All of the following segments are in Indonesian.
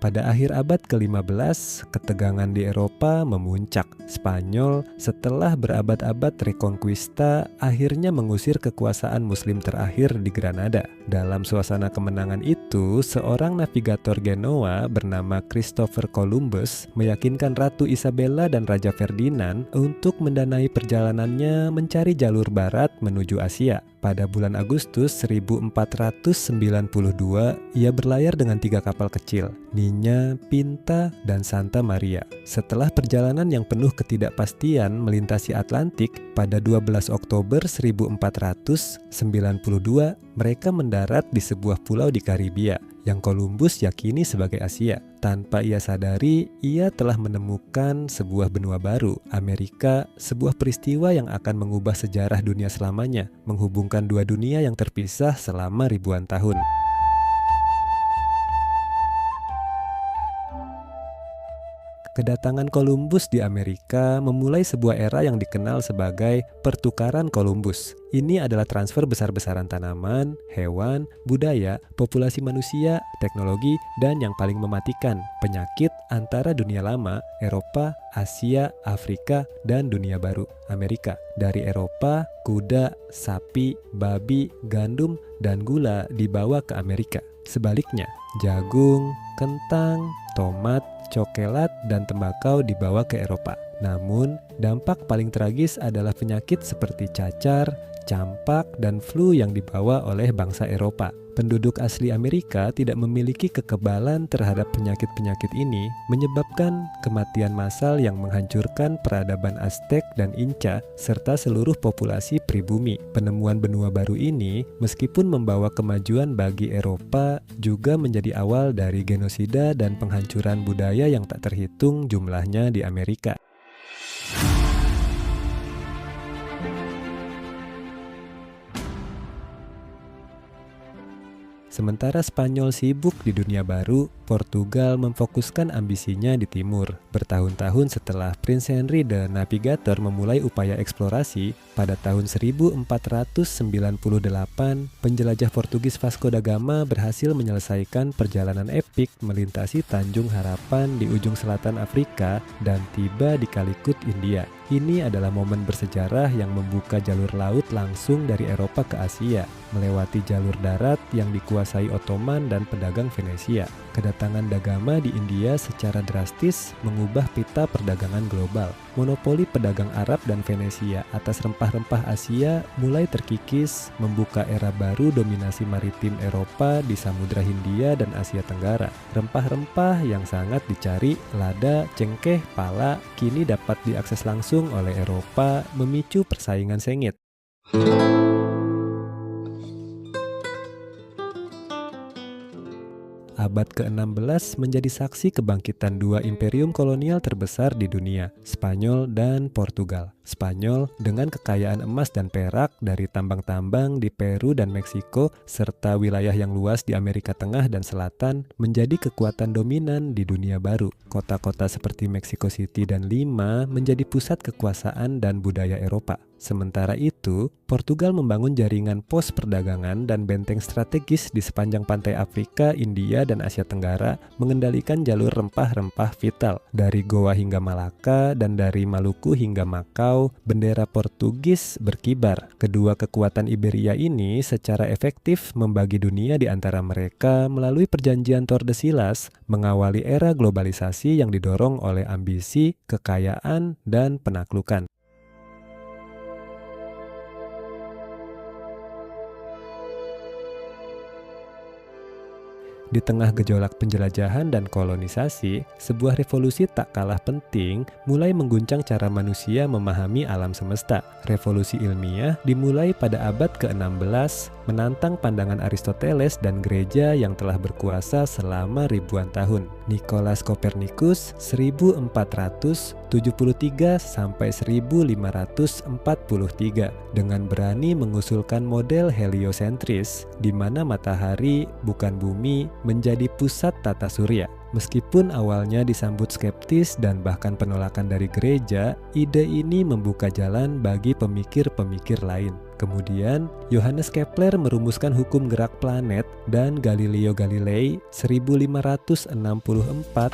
Pada akhir abad ke-15, ketegangan di Eropa memuncak. Spanyol setelah berabad-abad Reconquista akhirnya mengusir kekuasaan Muslim terakhir di Granada. Dalam suasana kemenangan itu, seorang navigator Genoa bernama Christopher Columbus meyakinkan Ratu Isabella dan Raja Ferdinand untuk mendanai perjalanannya mencari jalur barat menuju Asia. Pada bulan Agustus 1492, ia berlayar dengan 3 kapal kecil, Niña, Pinta, dan Santa Maria. Setelah perjalanan yang penuh ketidakpastian melintasi Atlantik, pada 12 Oktober 1492, mereka mendarat di sebuah pulau di Karibia yang Columbus yakini sebagai Asia. Tanpa ia sadari, ia telah menemukan sebuah benua baru, Amerika, sebuah peristiwa yang akan mengubah sejarah dunia selamanya, menghubungkan dua dunia yang terpisah selama ribuan tahun. Kedatangan Columbus di Amerika memulai sebuah era yang dikenal sebagai pertukaran Columbus. Ini adalah transfer besar-besaran tanaman, hewan, budaya, populasi manusia, teknologi, dan yang paling mematikan, penyakit antara dunia lama, Eropa, Asia, Afrika, dan dunia baru, Amerika. Dari Eropa, kuda, sapi, babi, gandum, dan gula dibawa ke Amerika. Sebaliknya, jagung, kentang, tomat, coklat, dan tembakau dibawa ke Eropa. Namun, dampak paling tragis adalah penyakit seperti cacar, campak, dan flu yang dibawa oleh bangsa Eropa. Penduduk asli Amerika tidak memiliki kekebalan terhadap penyakit-penyakit ini, menyebabkan kematian massal yang menghancurkan peradaban Aztec dan Inca, serta seluruh populasi pribumi. Penemuan benua baru ini, meskipun membawa kemajuan bagi Eropa, juga menjadi awal dari genosida dan penghancuran budaya yang tak terhitung jumlahnya di Amerika. Sementara Spanyol sibuk di dunia baru, Portugal memfokuskan ambisinya di timur. Bertahun-tahun setelah Prince Henry the Navigator memulai upaya eksplorasi, pada tahun 1498, penjelajah Portugis Vasco da Gama berhasil menyelesaikan perjalanan epik melintasi Tanjung Harapan di ujung selatan Afrika dan tiba di Calicut, India. Ini adalah momen bersejarah yang membuka jalur laut langsung dari Eropa ke Asia, melewati jalur darat yang dikuasai Ottoman dan pedagang Venesia. Kedatangan da Gama di India secara drastis mengubah pita perdagangan global. Monopoli pedagang Arab dan Venesia atas rempah-rempah Asia mulai terkikis, membuka era baru dominasi maritim Eropa di Samudra Hindia dan Asia Tenggara. Rempah-rempah yang sangat dicari, lada, cengkeh, pala, kini dapat diakses langsung oleh Eropa, memicu persaingan sengit. Abad ke-16 menjadi saksi kebangkitan dua imperium kolonial terbesar di dunia, Spanyol dan Portugal. Spanyol dengan kekayaan emas dan perak dari tambang-tambang di Peru dan Meksiko, serta wilayah yang luas di Amerika Tengah dan Selatan, menjadi kekuatan dominan di dunia baru. Kota-kota seperti Mexico City dan Lima menjadi pusat kekuasaan dan budaya Eropa. Sementara itu, Portugal membangun jaringan pos perdagangan dan benteng strategis di sepanjang pantai Afrika, India, dan Asia Tenggara, mengendalikan jalur rempah-rempah vital. Dari Goa hingga Malaka dan dari Maluku hingga Makau, bendera Portugis berkibar. Kedua kekuatan Iberia ini secara efektif membagi dunia di antara mereka melalui perjanjian Tordesillas, mengawali era globalisasi yang didorong oleh ambisi, kekayaan, dan penaklukan. Di tengah gejolak penjelajahan dan kolonisasi, sebuah revolusi tak kalah penting mulai mengguncang cara manusia memahami alam semesta. Revolusi ilmiah dimulai pada abad ke-16, menantang pandangan Aristoteles dan gereja yang telah berkuasa selama ribuan tahun. Nicolaus Copernicus 1473 sampai 1543 dengan berani mengusulkan model heliosentris di mana matahari bukan bumi menjadi pusat tata surya. Meskipun awalnya disambut skeptis dan bahkan penolakan dari gereja, ide ini membuka jalan bagi pemikir-pemikir lain. Kemudian, Johannes Kepler merumuskan hukum gerak planet dan Galileo Galilei 1564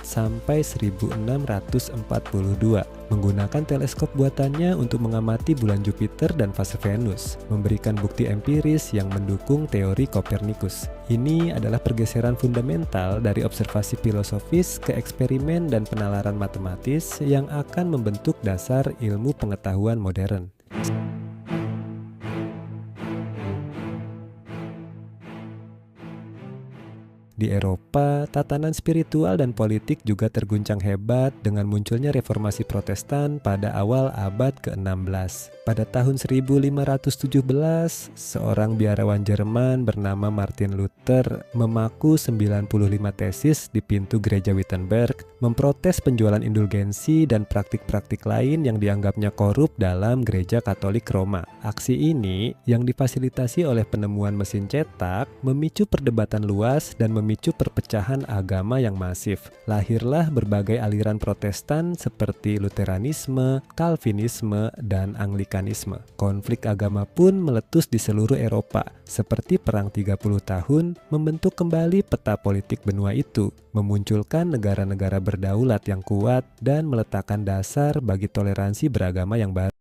sampai 1642 menggunakan teleskop buatannya untuk mengamati bulan Jupiter dan fase Venus, memberikan bukti empiris yang mendukung teori Kopernikus. Ini adalah pergeseran fundamental dari observasi filosofis ke eksperimen dan penalaran matematis yang akan membentuk dasar ilmu pengetahuan modern. Di Eropa, tatanan spiritual dan politik juga terguncang hebat dengan munculnya reformasi Protestan pada awal abad ke-16. Pada tahun 1517, seorang biarawan Jerman bernama Martin Luther memaku 95 tesis di pintu gereja Wittenberg, memprotes penjualan indulgensi dan praktik-praktik lain yang dianggapnya korup dalam gereja Katolik Roma. Aksi ini, yang difasilitasi oleh penemuan mesin cetak, memicu perdebatan luas dan memicu perpecahan agama yang masif. Lahirlah berbagai aliran Protestan seperti Lutheranisme, Calvinisme, dan Anglikanisme. Konflik agama pun meletus di seluruh Eropa, seperti Perang 30 tahun membentuk kembali peta politik benua itu, memunculkan negara-negara berdaulat yang kuat dan meletakkan dasar bagi toleransi beragama yang baru.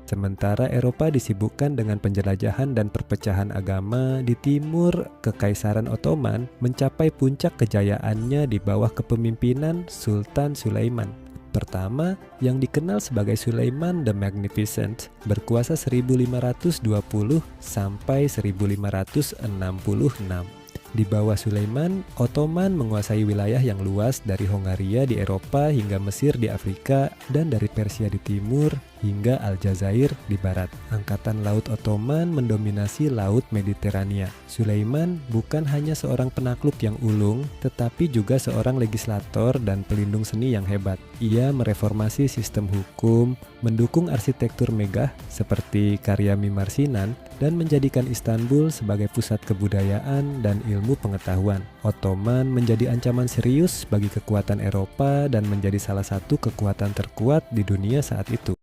Sementara Eropa disibukkan dengan penjelajahan dan perpecahan agama, di timur, Kekaisaran Ottoman mencapai puncak kejayaannya di bawah kepemimpinan Sultan Sulaiman. Pertama, yang dikenal sebagai Sulaiman the Magnificent, berkuasa 1520 sampai 1566. Di bawah Sulaiman, Ottoman menguasai wilayah yang luas dari Hongaria di Eropa hingga Mesir di Afrika dan dari Persia di timur hingga Aljazair di barat. Angkatan Laut Ottoman mendominasi Laut Mediterania. Sulaiman bukan hanya seorang penakluk yang ulung, tetapi juga seorang legislator dan pelindung seni yang hebat. Ia mereformasi sistem hukum, mendukung arsitektur megah seperti karya Mimar Sinan, dan menjadikan Istanbul sebagai pusat kebudayaan dan ilmu pengetahuan. Ottoman menjadi ancaman serius bagi kekuatan Eropa dan menjadi salah satu kekuatan terkuat di dunia saat itu.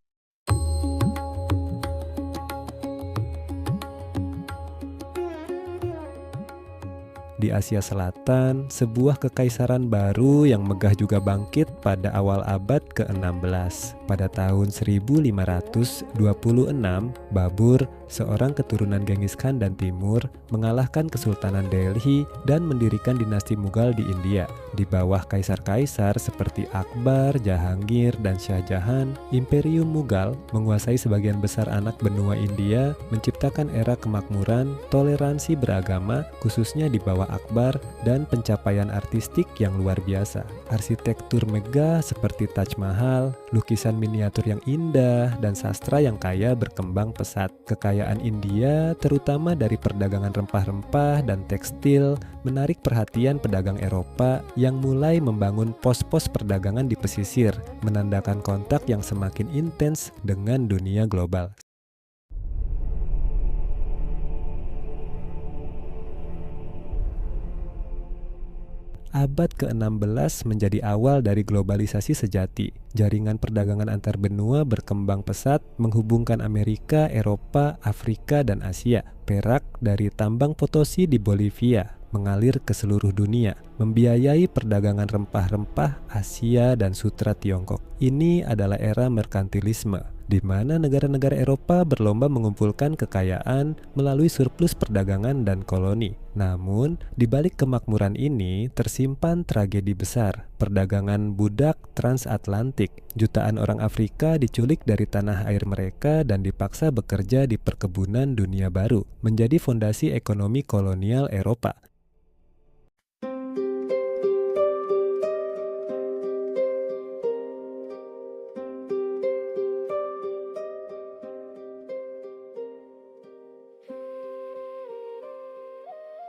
Di Asia Selatan, sebuah kekaisaran baru yang megah juga bangkit pada awal abad ke-16. Pada tahun 1526, Babur, seorang keturunan Genghis Khan dan Timur, mengalahkan Kesultanan Delhi dan mendirikan dinasti Mughal di India. Di bawah kaisar-kaisar seperti Akbar, Jahangir, dan Shah Jahan, Imperium Mughal menguasai sebagian besar anak benua India, menciptakan era kemakmuran, toleransi beragama, khususnya di bawah Akbar, dan pencapaian artistik yang luar biasa. Arsitektur megah seperti Taj Mahal, lukisan miniatur yang indah, dan sastra yang kaya berkembang pesat. Kekayaan India, terutama dari perdagangan rempah-rempah dan tekstil, menarik perhatian pedagang Eropa yang mulai membangun pos-pos perdagangan di pesisir, menandakan kontak yang semakin intens dengan dunia global. Abad ke-16 menjadi awal dari globalisasi sejati. Jaringan perdagangan antar benua berkembang pesat, menghubungkan Amerika, Eropa, Afrika, dan Asia. Perak dari tambang Potosi di Bolivia mengalir ke seluruh dunia, membiayai perdagangan rempah-rempah Asia dan Sutra Tiongkok. Ini adalah era merkantilisme, di mana negara-negara Eropa berlomba mengumpulkan kekayaan melalui surplus perdagangan dan koloni. Namun, di balik kemakmuran ini tersimpan tragedi besar, perdagangan budak transatlantik. Jutaan orang Afrika diculik dari tanah air mereka dan dipaksa bekerja di perkebunan dunia baru, menjadi fondasi ekonomi kolonial Eropa.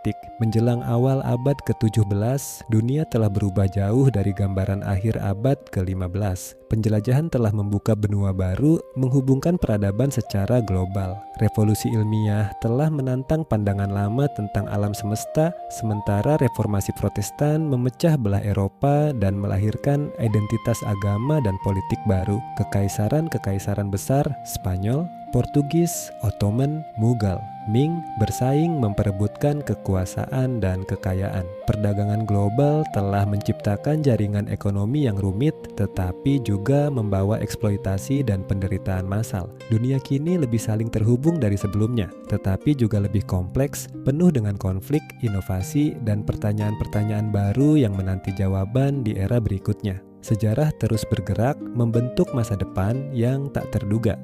politik. Menjelang awal abad ke-17, dunia telah berubah jauh dari gambaran akhir abad ke-15. Penjelajahan telah membuka benua baru, menghubungkan peradaban secara global. Revolusi ilmiah telah menantang pandangan lama tentang alam semesta, sementara reformasi Protestan memecah belah Eropa dan melahirkan identitas agama dan politik baru. Kekaisaran-kekaisaran besar, Spanyol, Portugis, Ottoman, Mughal, Ming bersaing memperebutkan kekuasaan dan kekayaan. Perdagangan global telah menciptakan jaringan ekonomi yang rumit, tetapi juga membawa eksploitasi dan penderitaan massal. Dunia kini lebih saling terhubung dari sebelumnya, tetapi juga lebih kompleks, penuh dengan konflik, inovasi, dan pertanyaan-pertanyaan baru yang menanti jawaban di era berikutnya. Sejarah terus bergerak membentuk masa depan yang tak terduga.